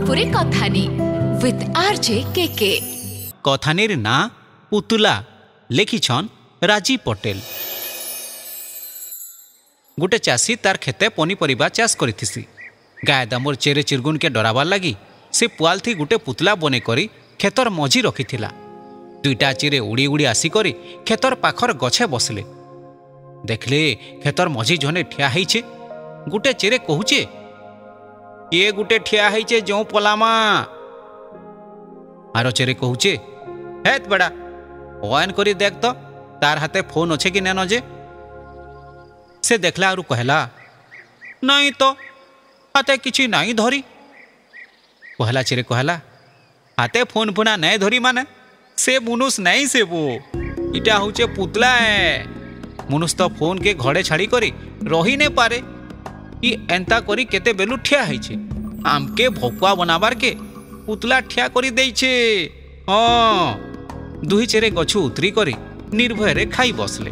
सम्बलपुरी कथानी with RJ KK. कथानीर ना पुतुला लेखिछन राजी पटेल। गोटे चाषी तार खेते पनीपरिबा चाष करिथिसी। गाय दामर चेरे चिरगुन के डराबार लगी से पुआल थी गोटे पुतला बने करी खेतर मझी रखिथिला। दुईटा चिरे उड़ी उड़ी आसिकरी खेतर पाखर गछे बसले। देखले खेतर मझी जने ठिया ହେଇଛେ। गोटे चेरे कहूचे ये गोटे ठिया ହେଇଛେ जो पलामा। आरो चेरे कहूचे हेत बड़ा ऑन करी देख तो तार हाथे फोन अच्छे कि नेनो जे। से देखला आरु कहला नहीं तो हाथे किछि नहीं धरी। कहला चेरे कहला हाथे फोन पुना नहीं धरी माने से मुनुस नहीं से वो इटा होचे पुतला है। मुनुस तो फोन के घड़े छाड़ी करी रही नहीं पारे। कि एंता करी केते बेलु ठिया ହେଇଛେ। आमके भकुआ बनाबार के पुतला ठिया करी देइछे। हाँ दुही चेरे गछु उतरी करी निर्भय रे खाई बसले।